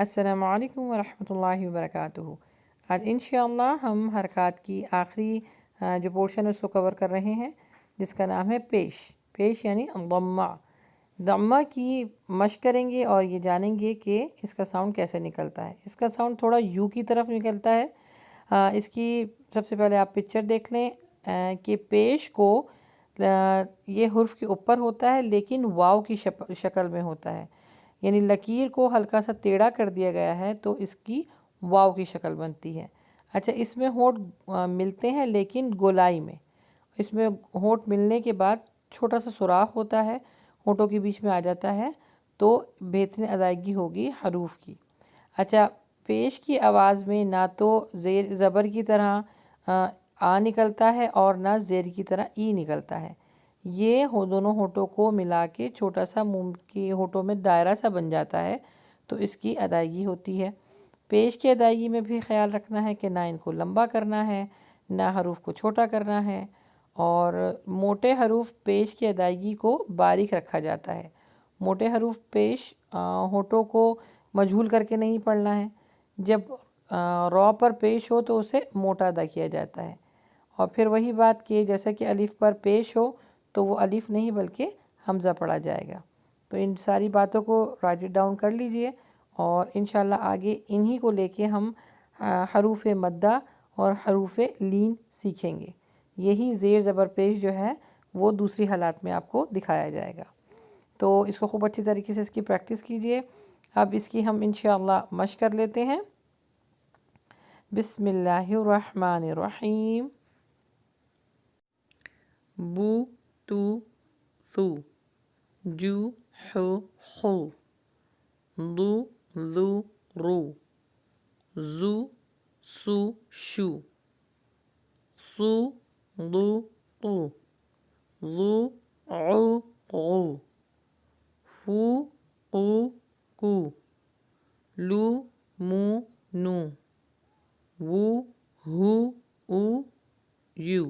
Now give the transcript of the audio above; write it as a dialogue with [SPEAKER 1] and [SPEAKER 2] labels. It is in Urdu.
[SPEAKER 1] السلام علیکم ورحمۃ اللہ وبرکاتہ۔ آج انشاءاللہ ہم حرکات کی آخری جو پورشن ہے اس کو کور کر رہے ہیں، جس کا نام ہے پیش۔ پیش یعنی ضمہ۔ ضمہ کی مشق کریں گے اور یہ جانیں گے کہ اس کا ساؤنڈ کیسے نکلتا ہے۔ اس کا ساؤنڈ تھوڑا یو کی طرف نکلتا ہے۔ اس کی سب سے پہلے آپ پکچر دیکھ لیں کہ پیش کو یہ حرف کے اوپر ہوتا ہے لیکن واو کی شکل میں ہوتا ہے، یعنی لکیر کو ہلکا سا ٹیڑھا کر دیا گیا ہے تو اس کی واو کی شکل بنتی ہے۔ اچھا، اس میں ہونٹ ملتے ہیں لیکن گولائی میں۔ اس میں ہونٹ ملنے کے بعد چھوٹا سا سوراخ ہوتا ہے، ہونٹوں کے بیچ میں آ جاتا ہے، تو بہترین ادائیگی ہوگی حروف کی۔ اچھا، پیش کی آواز میں نہ تو زیر زبر کی طرح آ نکلتا ہے اور نہ زیر کی طرح ای نکلتا ہے۔ یہ دونوں ہونٹوں کو ملا کے چھوٹا سا منہ کی ہونٹوں میں دائرہ سا بن جاتا ہے، تو اس کی ادائیگی ہوتی ہے۔ پیش کی ادائیگی میں بھی خیال رکھنا ہے کہ نہ ان کو لمبا کرنا ہے، نہ حروف کو چھوٹا کرنا ہے، اور موٹے حروف پیش کی ادائیگی کو باریک رکھا جاتا ہے۔ موٹے حروف پیش ہونٹوں کو مجھول کر کے نہیں پڑھنا ہے۔ جب را پر پیش ہو تو اسے موٹا ادا کیا جاتا ہے، اور پھر وہی بات کہ جیسا کہ الف پر پیش ہو تو وہ الف نہیں بلکہ حمزہ پڑھا جائے گا۔ تو ان ساری باتوں کو رائٹ ڈاؤن کر لیجئے، اور انشاءاللہ آگے انہی کو لے کے ہم حروف مدہ اور حروف لین سیکھیں گے۔ یہی زیر زبر پیش جو ہے وہ دوسری حالات میں آپ کو دکھایا جائے گا، تو اس کو خوب اچھی طریقے سے اس کی پریکٹس کیجئے۔ اب اس کی ہم انشاءاللہ مشق کر لیتے ہیں۔ بسم اللہ الرحمن الرحیم۔ بو تو ثو، جو حو خو، ضو ذو رو، زو سو شو، صو ضو طو، ظو عو غو، فو قو کو، لو مو نو، وو ہو او یو۔